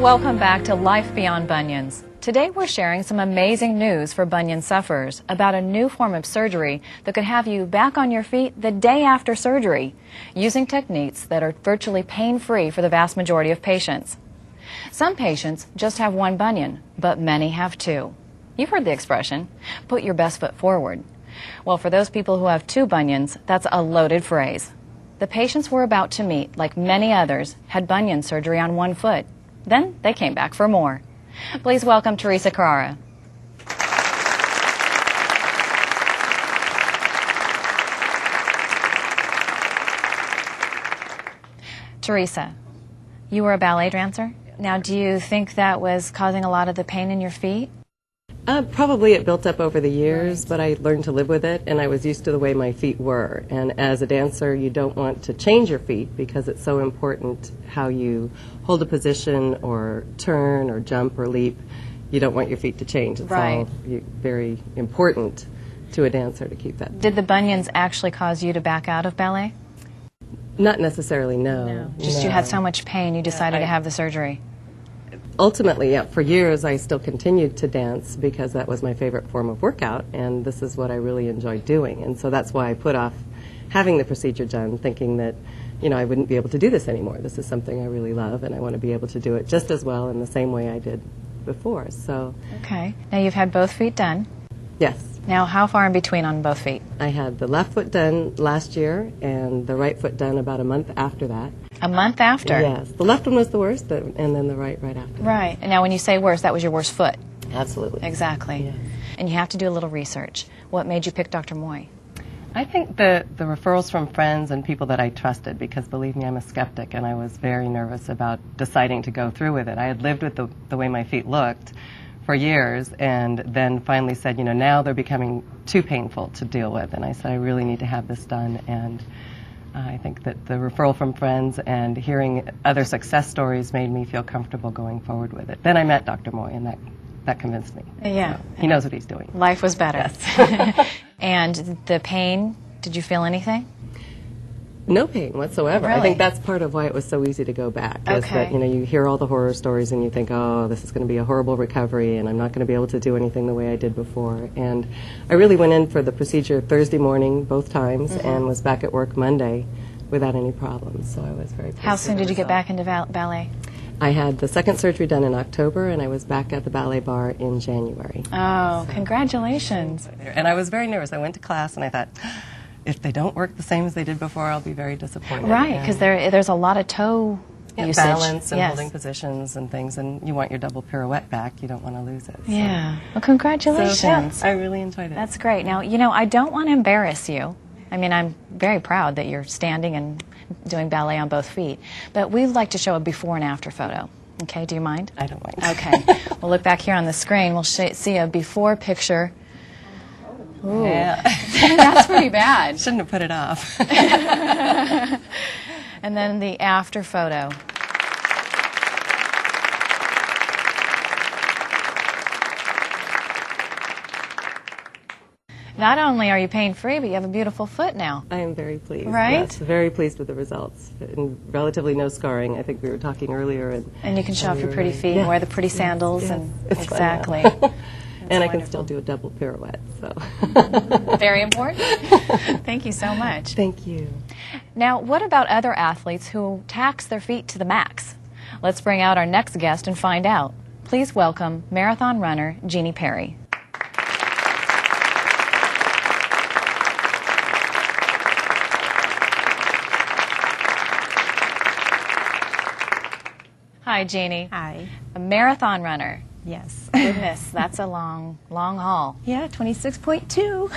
Welcome back to Life Beyond Bunions. Today we're sharing some amazing news for bunion sufferers about a new form of surgery that could have you back on your feet the day after surgery, using techniques that are virtually pain-free for the vast majority of patients. Some patients just have one bunion, but many have two. You've heard the expression, put your best foot forward. Well, for those people who have two bunions, that's a loaded phrase. The patients we're about to meet, like many others, had bunion surgery on one foot. Then they came back for more. Please welcome Teresa Carrara. Teresa, you were a ballet dancer. Now, do you think that was causing a lot of the pain in your feet? Probably it built up over the years, Right. but I learned to live with it, and I was used to the way my feet were. And as a dancer, you don't want to change your feet because it's so important how you hold a position or turn or jump or leap. You don't want your feet to change. It's Right. all very important to a dancer to keep that. Did the bunions actually cause you to back out of ballet? Not necessarily, no. Just you had so much pain, you decided I- to have the surgery. Ultimately, yeah, for years I still continued to dance because that was my favorite form of workout, and this is what I really enjoyed doing. And so that's why I put off having the procedure done, thinking that, I wouldn't be able to do this anymore. This is something I really love, and I want to be able to do it just as well in the same way I did before. So, Okay. Now you've had both feet done. yes. Now how far in between on both feet? I had the left foot done last year and the right foot done about a month after that. A month after? Yes. The left one was the worst, and then the right after. Right. And now when you say worst, that was your worst foot. Absolutely. Exactly. Yes. And you have to do a little research. What made you pick Dr. Moy? I think the referrals from friends and people that I trusted, because believe me, I'm a skeptic, and I was very nervous about deciding to go through with it. I had lived with the way my feet looked for years, and then finally said, now they're becoming too painful to deal with, and I said, I really need to have this done, and I think that the referral from friends and hearing other success stories made me feel comfortable going forward with it. Then I met Dr. Moy, and that convinced me. Yeah. He knows what he's doing. Life was better. Yes. And the pain, did you feel anything? No pain whatsoever. Really? I think that's part of why it was so easy to go back. Is Okay. that, you hear all the horror stories and you think, oh, this is going to be a horrible recovery and I'm not going to be able to do anything the way I did before. And I really went in for the procedure Thursday morning both times and was back at work Monday without any problems. So I was very pleased. How soon with did you get myself. back into ballet? I had the second surgery done in October and I was back at the ballet bar in January. Oh, congratulations. And I was very nervous. I went to class and I thought, if they don't work the same as they did before, I'll be very disappointed. Right, because there's a lot of toe usage. Balance and Yes. holding positions and things, and you want your double pirouette back. You don't want to lose it. So. Yeah. Well, congratulations. So, yeah, I really enjoyed it. That's great. Now, I don't want to embarrass you. I mean, I'm very proud that you're standing and doing ballet on both feet. But we'd like to show a before and after photo. Okay, do you mind? I don't mind. Okay. We'll look back here on the screen. We'll see a before picture. Ooh. Yeah. That's pretty bad. Shouldn't have put it off. And then the after photo. Not only are you pain-free, but you have a beautiful foot now. I am very pleased. Right? Yes, very pleased with the results. And relatively no scarring. I think we were talking earlier. And you can show off your pretty feet Yeah. and wear the pretty sandals. Yes, And it's fun exactly. now. And I can wonderful. still do a double pirouette. So. Very important. Thank you so much. Thank you. Now, what about other athletes who tax their feet to the max? Let's bring out our next guest and find out. Please welcome marathon runner Jeannie Perry. Hi, Jeannie. Hi. A marathon runner. Yes. Goodness, that's a long, long haul. Yeah, 26.2.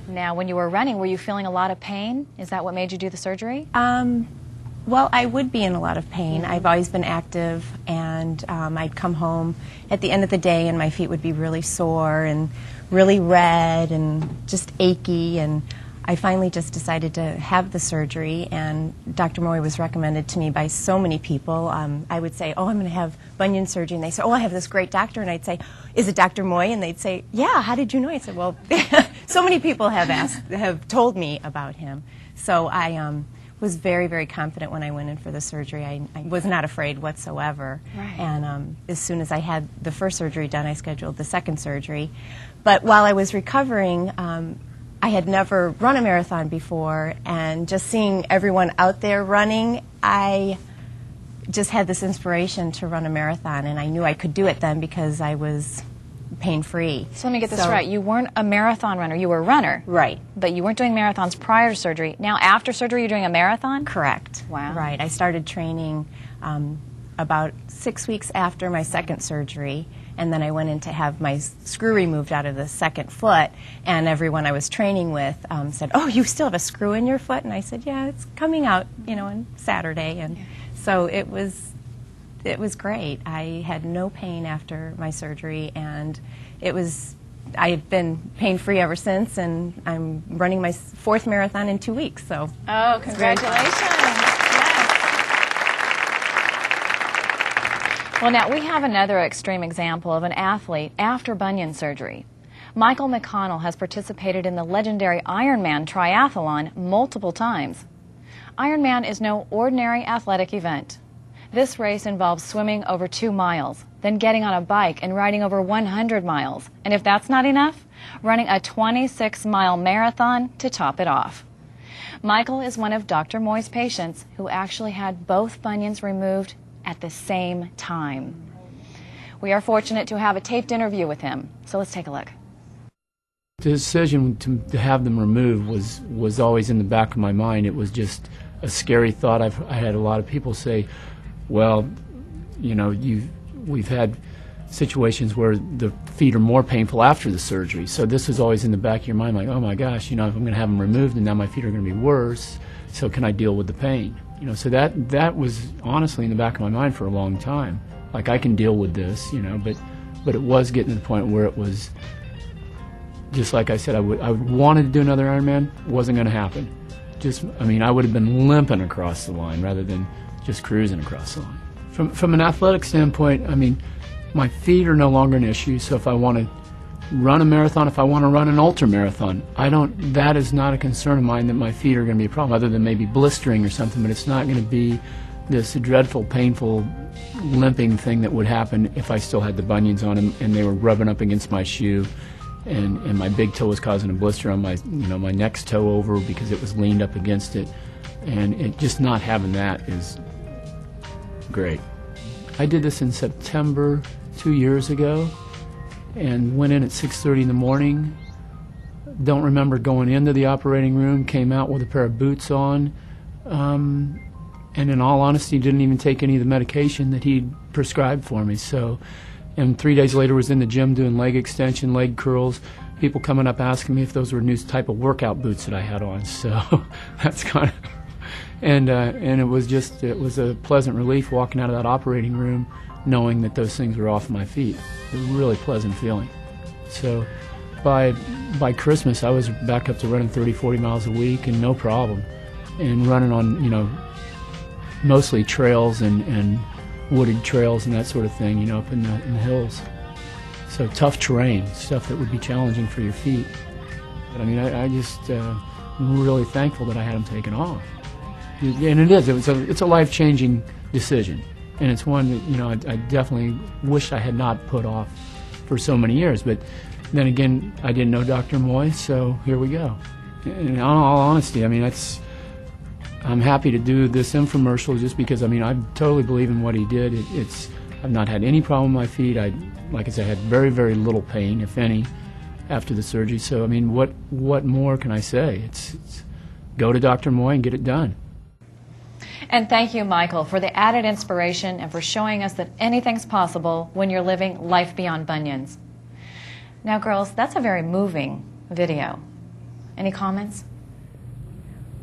Now, when you were running, were you feeling a lot of pain? Is that what made you do the surgery? Well, I would be in a lot of pain. I've always been active, and I'd come home at the end of the day, and my feet would be really sore and really red and just achy. And I finally just decided to have the surgery, and Dr. Moy was recommended to me by so many people. I would say, oh, I'm going to have bunion surgery, and they say, oh, I have this great doctor, and I'd say, is it Dr. Moy? And they'd say, yeah, how did you know? I said, well, so many people have told me about him. So I was very, very confident when I went in for the surgery. I was not afraid whatsoever. Right. And as soon as I had the first surgery done, I scheduled the second surgery. But while I was recovering, I had never run a marathon before, and just seeing everyone out there running, I just had this inspiration to run a marathon, and I knew I could do it then because I was pain-free. So let me get this right. You weren't a marathon runner. You were a runner. Right. But you weren't doing marathons prior to surgery. Now, after surgery, you're doing a marathon? Correct. Wow. Right. I started training about 6 weeks after my second surgery, and then I went in to have my screw removed out of the second foot, and everyone I was training with said, "Oh, you still have a screw in your foot?" And I said, "Yeah, it's coming out, on Saturday." And so it was great. I had no pain after my surgery, and I have been pain-free ever since, and I'm running my fourth marathon in 2 weeks. So, oh, congratulations! Yes. Well, now we have another extreme example of an athlete after bunion surgery. Michael McConnell has participated in the legendary Ironman triathlon multiple times. Ironman is no ordinary athletic event. This race involves swimming over 2 miles, then getting on a bike and riding over 100 miles. And if that's not enough, running a 26-mile marathon to top it off. Michael is one of Dr. Moy's patients who actually had both bunions removed at the same time. We are fortunate to have a taped interview with him, so let's take a look. The decision to have them removed was always in the back of my mind. It was just a scary thought. I had a lot of people say, well, we've had situations where the feet are more painful after the surgery. So this was always in the back of your mind, like, oh my gosh, if I'm going to have them removed and now my feet are going to be worse, so can I deal with the pain? So that was honestly in the back of my mind for a long time. Like, I can deal with this, but it was getting to the point where it was, just like I said, I wanted to do another Ironman. Wasn't going to happen. I would have been limping across the line rather than just cruising across the line. From an athletic standpoint, my feet are no longer an issue. So if I want to run a marathon, if I want to run an ultra marathon, that is not a concern of mine that my feet are going to be a problem, other than maybe blistering or something. But it's not going to be this dreadful, painful, limping thing that would happen if I still had the bunions on and they were rubbing up against my shoe. And my big toe was causing a blister on my my next toe over because it was leaned up against it, and just not having that is great. I did this in September 2 years ago, and went in at 6:30 in the morning. Don't remember going into the operating room. Came out with a pair of boots on, and in all honesty, didn't even take any of the medication that he'd prescribed for me. So. And 3 days later was in the gym doing leg extension, leg curls, people coming up asking me if those were new type of workout boots that I had on. So that's kind of, and it was a pleasant relief walking out of that operating room knowing that those things were off my feet. It was a really pleasant feeling. So by Christmas, I was back up to running 30, 40 miles a week and no problem. And running on, mostly trails and wooded trails and that sort of thing, up in the hills. So tough terrain, stuff that would be challenging for your feet. But I just I'm really thankful that I had them taken off. And it's a life-changing decision, and it's one that I definitely wish I had not put off for so many years. But then again, I didn't know Dr. Moy, so here we go. In all honesty, I'm happy to do this infomercial just because, I totally believe in what he did. I've not had any problem with my feet. Like I said, I had very, very little pain, if any, after the surgery. So, what more can I say? It's go to Dr. Moy and get it done. And thank you, Michael, for the added inspiration and for showing us that anything's possible when you're living life beyond bunions. Now, girls, that's a very moving video. Any comments?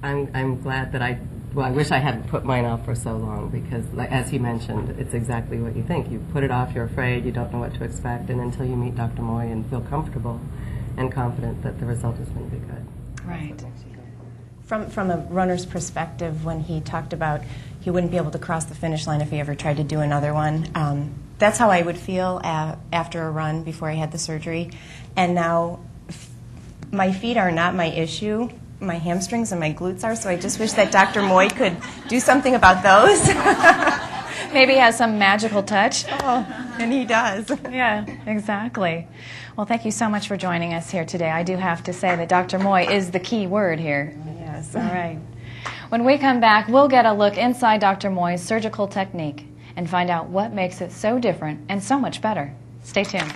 I'm glad that I wish I hadn't put mine off for so long because, as he mentioned, it's exactly what you think. You put it off, you're afraid, you don't know what to expect, and until you meet Dr. Moy and feel comfortable and confident that the result is going to be good. Right. From a runner's perspective, when he talked about he wouldn't be able to cross the finish line if he ever tried to do another one, that's how I would feel after a run before I had the surgery. And now my feet are not my issue. my hamstrings and my glutes are, so I just wish that Dr. Moy could do something about those. Maybe he has some magical touch. Oh, and he does. Yeah, exactly. Well, thank you so much for joining us here today. I do have to say that Dr. Moy is the key word here. Yes. All right. When we come back, we'll get a look inside Dr. Moy's surgical technique and find out what makes it so different and so much better. Stay tuned.